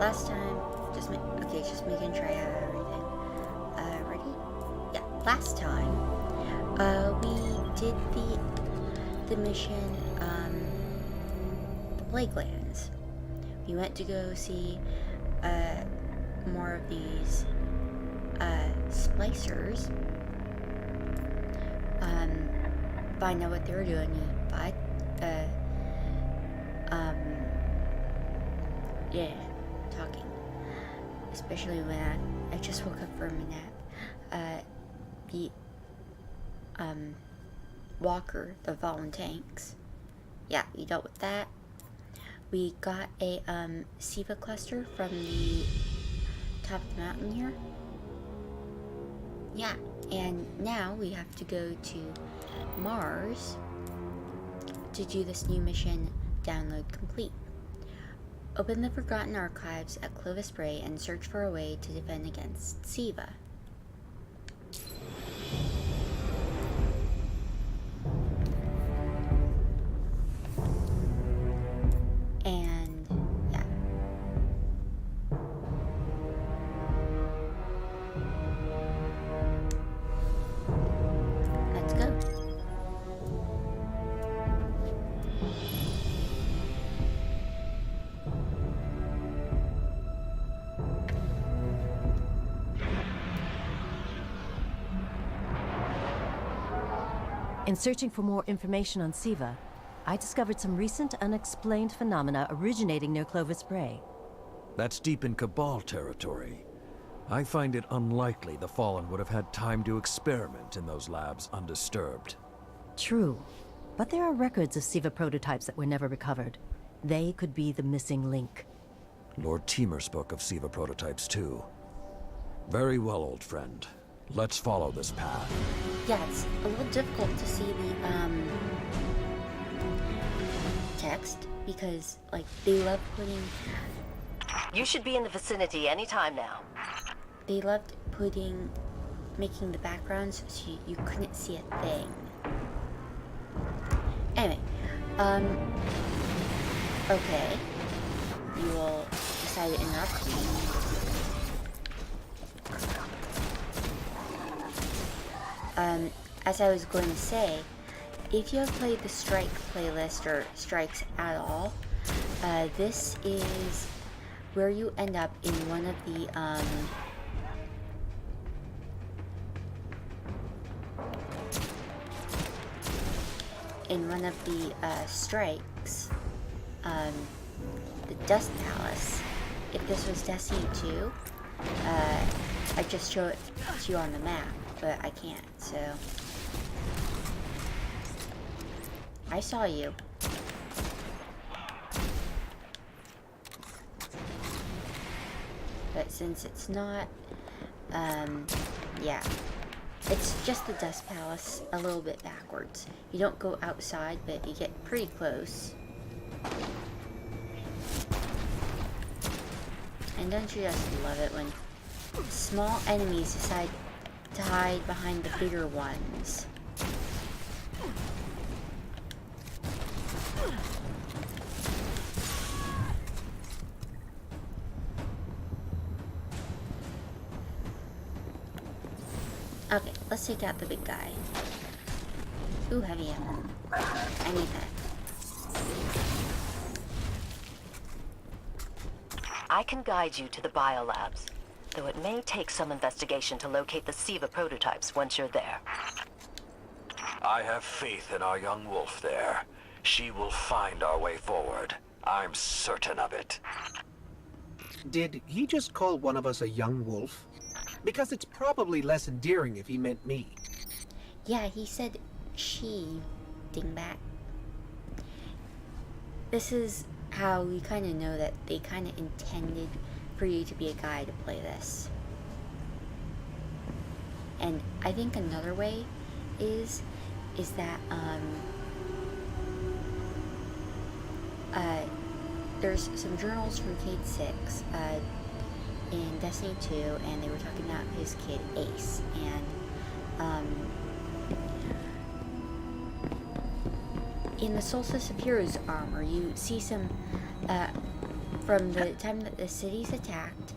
last time, just making sure I have everything. Ready? Yeah, last time, we did the mission, the Plague Lands. We went to go see, more of these, splicers. Find out what they were doing, but, yeah, talking. Especially when I just woke up from a nap. The, Walker, the fallen tanks. Yeah, we dealt with that. We got a, SIVA cluster from the top of the mountain here. Yeah, and now we have to go to Mars to do this new mission, Download Complete. Open the Forgotten Archives at Clovis Bray and search for a way to defend against SIVA. And yeah. Let's go. In searching for more information on SIVA, I discovered some recent unexplained phenomena originating near Clovis Bray. That's deep in Cabal territory. I find it unlikely the Fallen would have had time to experiment in those labs undisturbed. True, but there are records of SIVA prototypes that were never recovered. They could be the missing link. Lord Teemer spoke of SIVA prototypes too. Very well, old friend. Let's follow this path. Yeah, it's a little difficult to see the, text, because, like, they love putting... You should be in the vicinity any time now. They loved making the backgrounds so you couldn't see a thing. Anyway, okay. You will decide to interrupt me. As I was going to say, if you have played the Strike playlist, or Strikes at all, this is where you end up in one of the, strikes, the Dust Palace. If this was Destiny 2, I'd just show it to you on the map, but I can't, so... I saw you. But since it's not, yeah. It's just the Dust Palace, a little bit backwards. You don't go outside, but you get pretty close. And don't you just love it when small enemies decide to hide behind the bigger ones? Okay, let's take out the big guy. Ooh, heavy ammo. I need that. I can guide you to the biolabs, though it may take some investigation to locate the SIVA prototypes once you're there. I have faith in our young wolf there. She will find our way forward. I'm certain of it. Did he just call one of us a young wolf? Because it's probably less endearing if he meant me. Yeah, he said she, dingbat. This is how we kind of know that they kind of intended for you to be a guy to play this. And I think another way is that, there's some journals from Cade 6, in Destiny 2, and they were talking about his kid Ace, and in the Solstice of Heroes armor you see some from the time that the city's attacked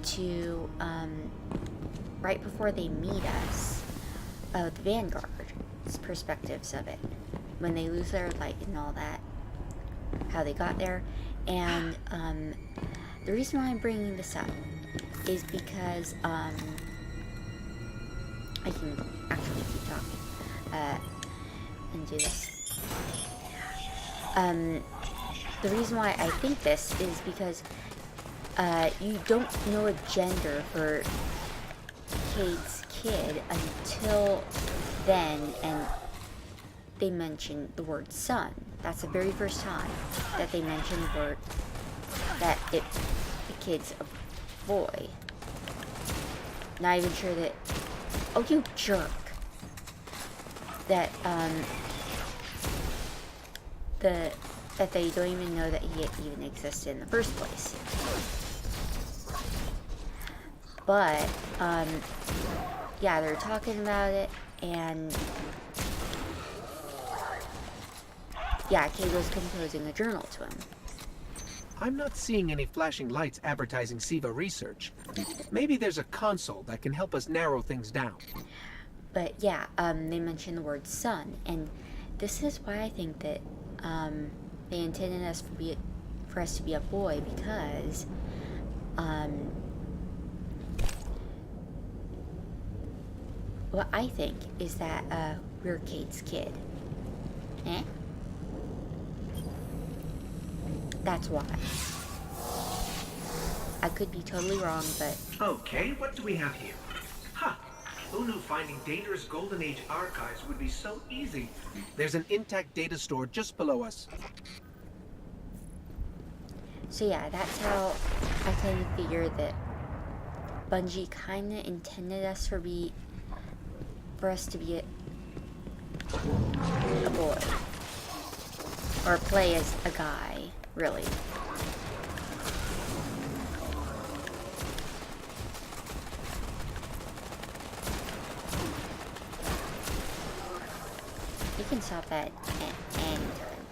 to right before they meet us, the Vanguard's perspectives of it, when they lose their light and all that, how they got there. And the reason why I'm bringing this up is because I can actually keep talking and do this. The reason why I think this is because you don't know a gender for Cade's kid until then, and they mention the word son. That's the very first time that they mention the word that the kid's a boy. Not even sure that. Oh, you jerk! That that they don't even know that he even existed in the first place. But yeah, they're talking about it, and yeah, Cade was composing a journal to him. I'm not seeing any flashing lights advertising SIVA research. Maybe there's a console that can help us narrow things down. But yeah, they mentioned the word son, and this is why I think that they intended us for us to be a boy, because what I think is that we're Cade's kid. Eh? That's why. I could be totally wrong, but... Okay, what do we have here? Huh. Who knew finding dangerous Golden Age archives would be so easy? There's an intact data store just below us. So yeah, that's how I kind of figured that Bungie kind of intended us for us to be a boy. Or play as a guy, really. You can stop that at any time.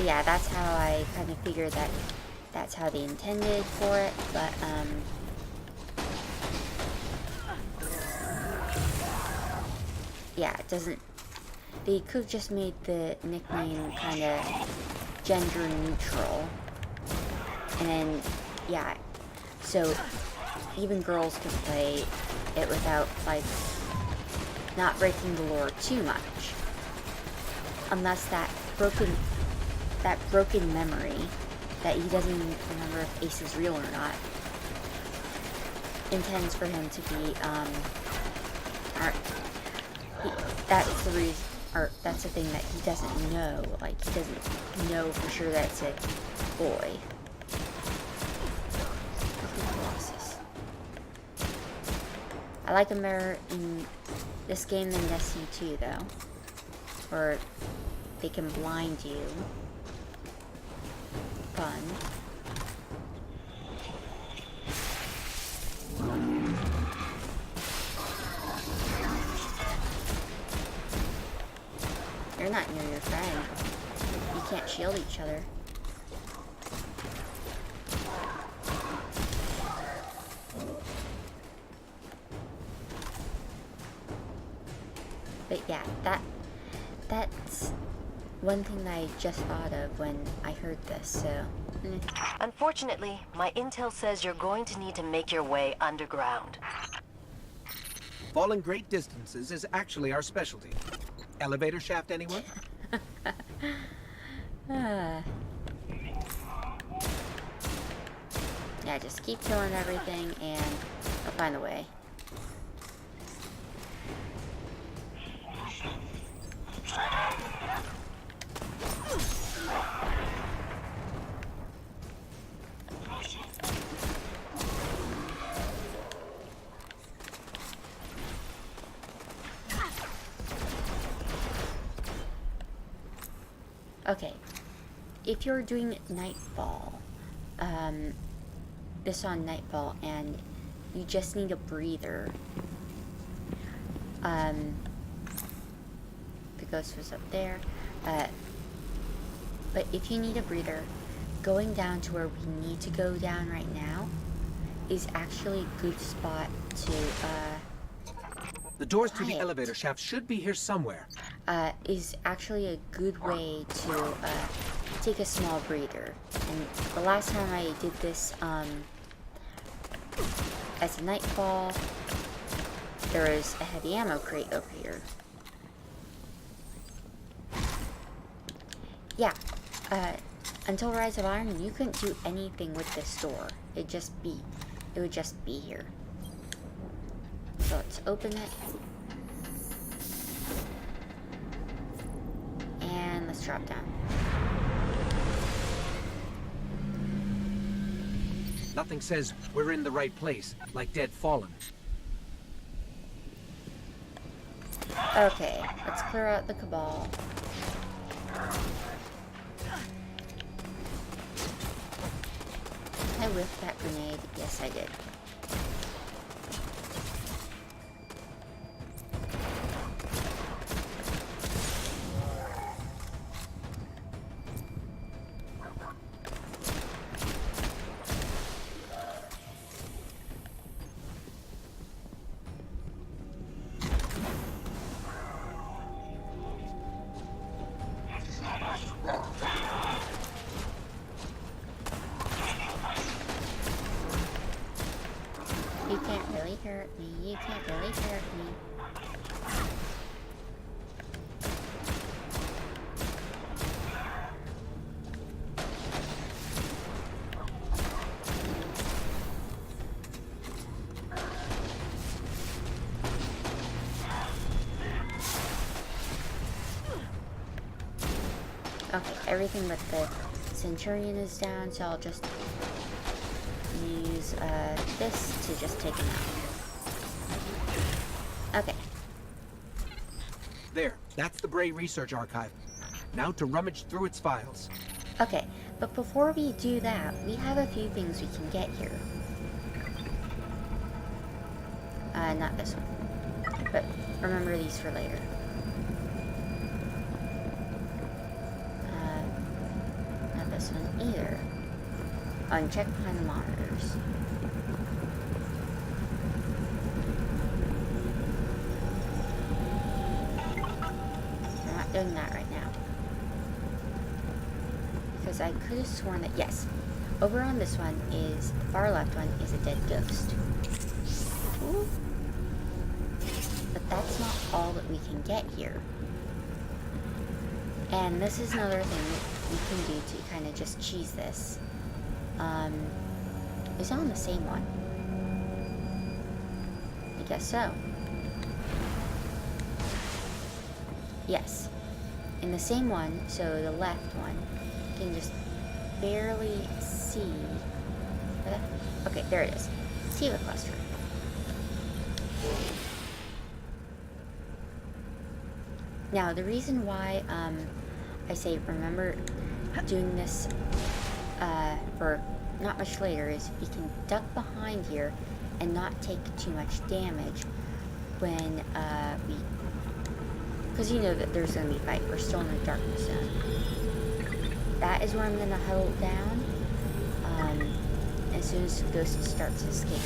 Yeah, that's how I kind of figured that that's how they intended for it, but yeah, it doesn't. They could have just made the nickname kind of gender neutral, and then yeah, so even girls can play it without like not breaking the lore too much, unless that broken memory that he doesn't even remember if Ace is real or not intends for him to be that's the reason, or that's the thing that he doesn't know. Like, he doesn't know for sure that it's a boy. I like him better in this game than Destiny 2, though. Where they can blind you. Fun. You're not near your friend. You can't shield each other. But yeah, that's one thing that I just thought of when I heard this, so... Unfortunately, my intel says you're going to need to make your way underground. Falling great distances is actually our specialty. Elevator shaft, anyone? Yeah, just keep killing everything and I'll find a way. Okay, if you're doing Nightfall, this on Nightfall, and you just need a breather, the ghost was up there. But if you need a breather, going down to where we need to go down right now is actually a good spot to, The doors to the quiet. elevator shaft should be here somewhere. Is actually a good way to, take a small breather. And the last time I did this, as a nightfall, there was a heavy ammo crate over here. Yeah, until Rise of Iron, you couldn't do anything with this door. It would just be here. So let's open it. And let's drop down. Nothing says we're in the right place, like Dead Fallen. Okay, let's clear out the Cabal. I whiffed that grenade. Yes, I did. You can't really hurt me. You can't really hurt me. Okay, everything but the Centurion is down, so I'll just use this to just take him out. Okay. There, that's the Bray Research Archive. Now to rummage through its files. Okay, but before we do that, we have a few things we can get here. Not this one. But remember these for later. Not this one either. Oh, and check behind the monitors. We're not doing that right now. Because I could have sworn that, yes, over on this one is, the far left one is a dead ghost. Ooh. But that's not all that we can get here. And this is another thing that we can do to kind of just cheese this. Is it on the same one? I guess so. Yes. In the same one, so the left one, you can just barely see. Okay, there it is. SIVA cluster. Now, the reason why I say remember doing this for not much later is we can duck behind here and not take too much damage when because you know that there's going to be a fight. We're still in the darkness zone. That is where I'm going to huddle down as soon as the ghost starts to escape.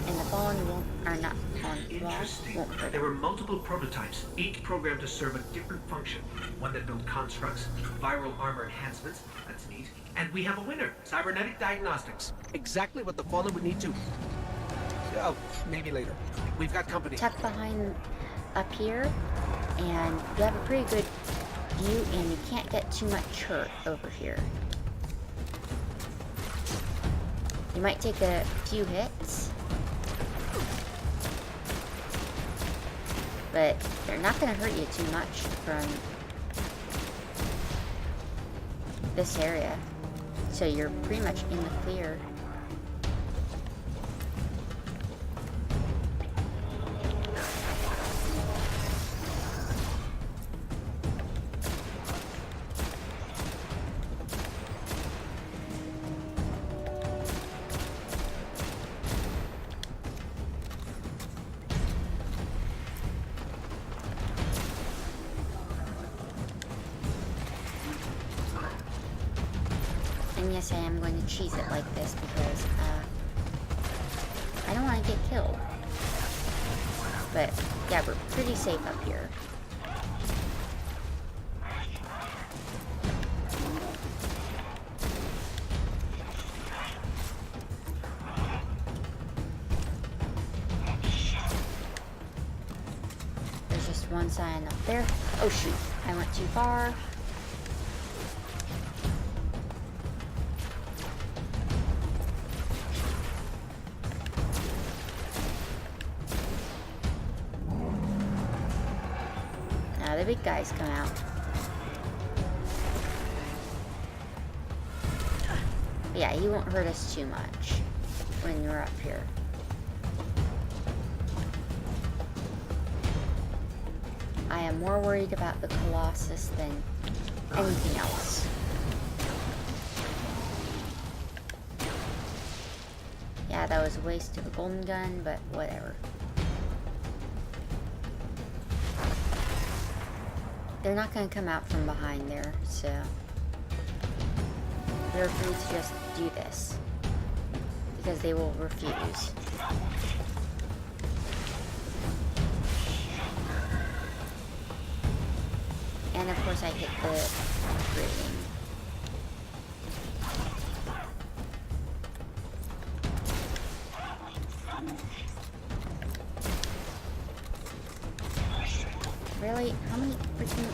And the fallen won't, or not fallen, Interesting. won't hurt. There were multiple prototypes, each programmed to serve a different function. One that built constructs, viral armor enhancements, that's neat. And we have a winner, cybernetic diagnostics. Exactly what the Fallen would need to... Oh, maybe later. We've got company. Tuck behind up here, and you have a pretty good view, and you can't get too much hurt over here. You might take a few hits, but they're not going to hurt you too much from this area. So you're pretty much in the clear. yes, I am going to cheese it like this because I don't want to get killed. But yeah, we're pretty safe up here. There's just one sign up there. Oh shoot, I went too far. Now the big guys come out. But yeah, he won't hurt us too much when you're up here. I am more worried about the Colossus than anything else. Yeah, that was a waste of a golden gun, but whatever. They're not going to come out from behind there, so they're free to just do this because they will refuse. And of course I hit the rating. Really? How many freaking...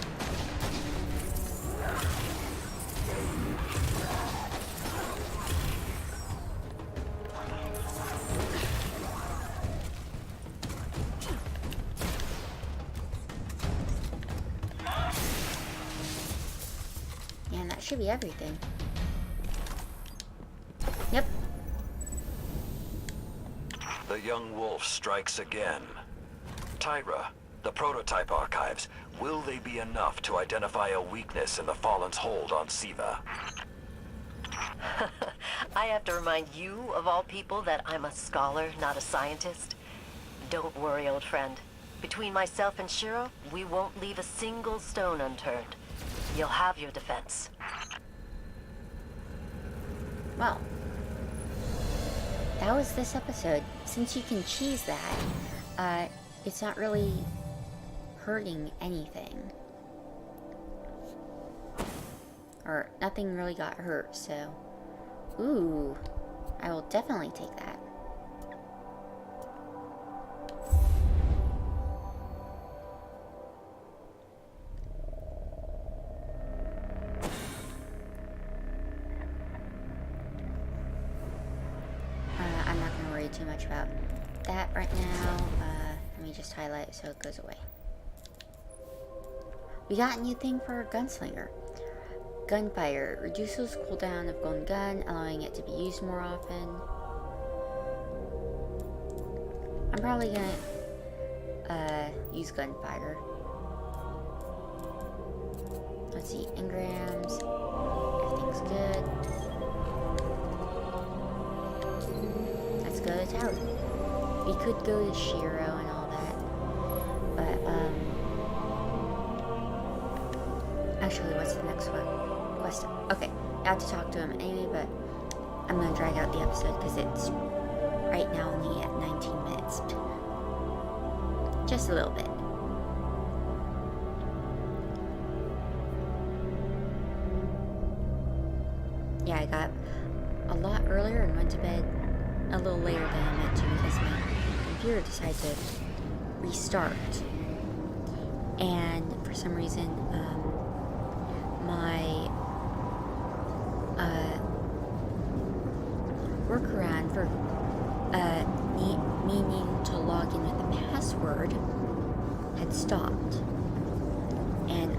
Man, that should be everything. Yep. The young wolf strikes again. Tyra, the prototype archives, will they be enough to identify a weakness in the Fallen's hold on SIVA? I have to remind you, of all people, that I'm a scholar, not a scientist. Don't worry, old friend. Between myself and Shiro, we won't leave a single stone unturned. You'll have your defense. Well, that was this episode. Since you can cheese that, it's not really hurting anything. Or nothing really got hurt, so... Ooh, I will definitely take that. I'm not going to worry too much about that right now. Let me just highlight it so it goes away. We got a new thing for our gunslinger. Gunfire reduces cooldown of golden gun, allowing it to be used more often. I'm probably gonna use gunfire. Let's see, engrams. Everything's good. Let's go to the tower. We could go to Shiro and all that, but actually, what's the next one? Quest. Okay, I have to talk to him anyway, but I'm gonna drag out the episode because it's right now only at 19 minutes. Just a little bit. Yeah, I got a lot earlier and went to bed a little later than I meant to because my computer decided to restart. And for some reason, my workaround for me needing to log in with the password had stopped. And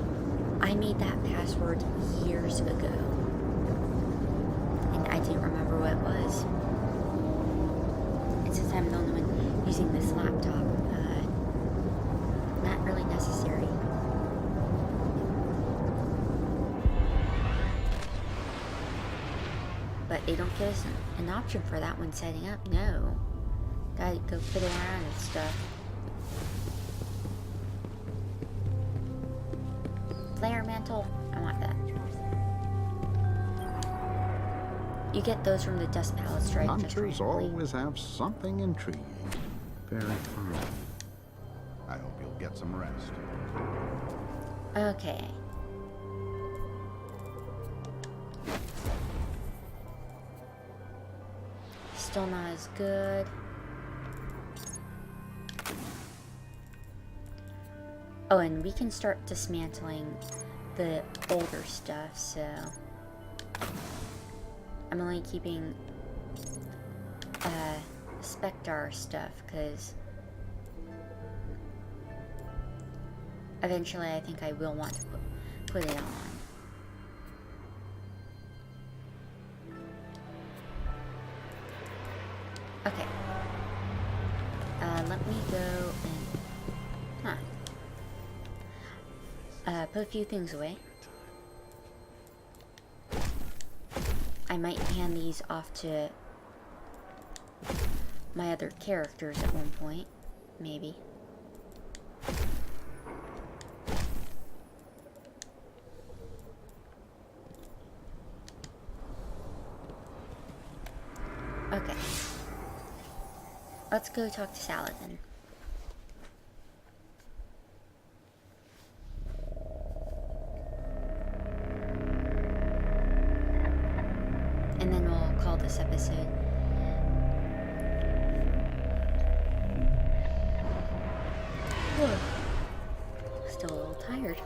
I made that password years ago. And I didn't remember what it was. And since I'm the only one using this laptop, not really necessary. But they don't give us an option for that one setting up. No. Gotta go fiddle around and stuff. Flare mantle. I want that. You get those from the Dust Palette Strike just Hunters randomly. always have something intriguing. Very fine. I hope you'll get some rest. Okay. Still not as good. Oh, and we can start dismantling the older stuff, so I'm only keeping Spectre stuff because eventually I think I will want to put it on. Okay. Let me go and... put a few things away. I might hand these off to my other characters at one point. Maybe. Okay. Let's go talk to Saladin. And then we'll call this episode. Whoa. Still a little tired.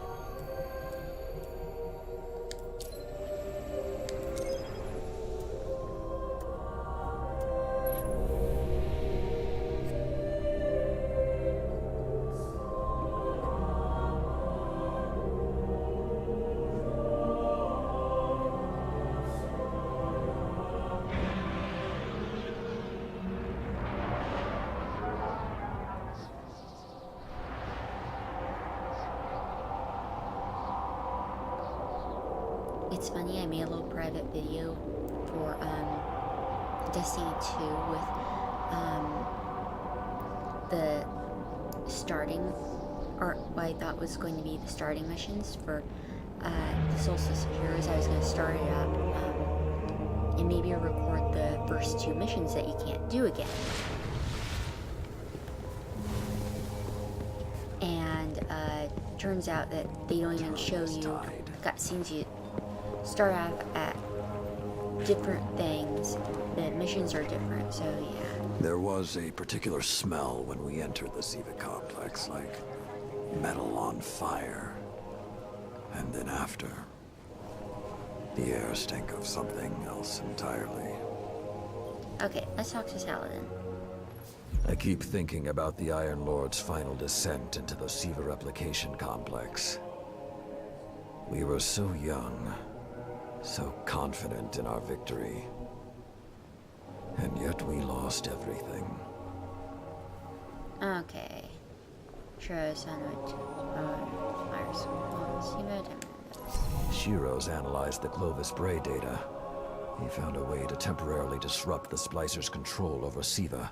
It's funny, I made a little private video for Destiny 2 with the starting, or what I thought was going to be the starting missions for the Solstice of Heroes. I was going to start it up and maybe record the first 2 missions that you can't do again. And turns out that they don't even show you cutscenes. You start off at different things. The missions are different, so yeah. There was a particular smell when we entered the SIVA complex, like metal on fire. And then after, the air stank of something else entirely. Okay, let's talk to Saladin. I keep thinking about the Iron Lord's final descent into the SIVA replication complex. We were so young, so confident in our victory. And yet we lost everything. Okay. Shiro's analyzed the Clovis Bray data. He found a way to temporarily disrupt the Splicer's control over SIVA.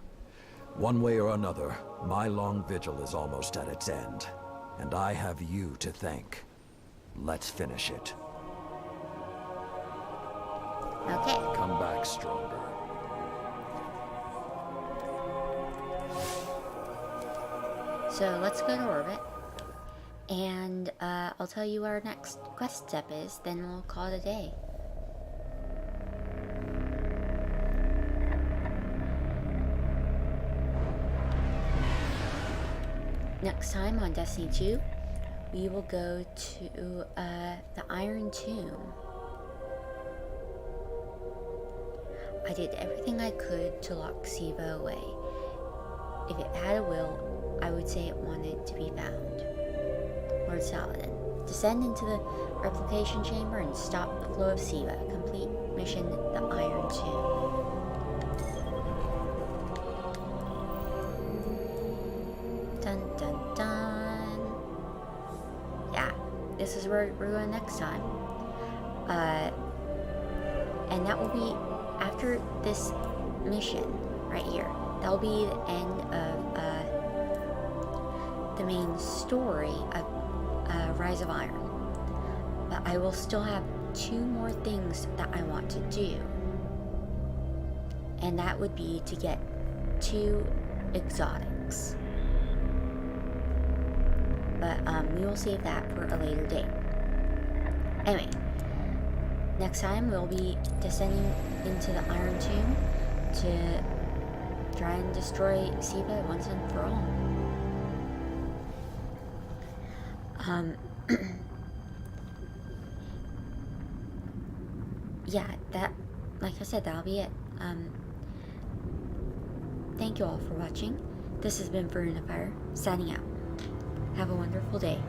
One way or another, my long vigil is almost at its end. And I have you to thank. Let's finish it. Okay. Come back stronger. So let's go to orbit. And I'll tell you what our next quest step is, then we'll call it a day. Next time on Destiny 2, we will go to the Iron Tomb. I did everything I could to lock SIVA away. If it had a will, I would say it wanted to be found. Lord Saladin, descend into the replication chamber and stop the flow of SIVA. Complete mission, the Iron Tomb. Dun dun dun. Yeah, this is where we're going next time. And that will be after this mission right here. That will be the end of the main story of Rise of Iron. But I will still have 2 more things that I want to do. and that would be to get 2 exotics. But we will save that for a later date. Anyway, next time we'll be descending into the Iron Tomb to try and destroy SIVA once and for all. Yeah, that, like I said, that'll be it. Thank you all for watching. This has been Fire, signing out. Have a wonderful day.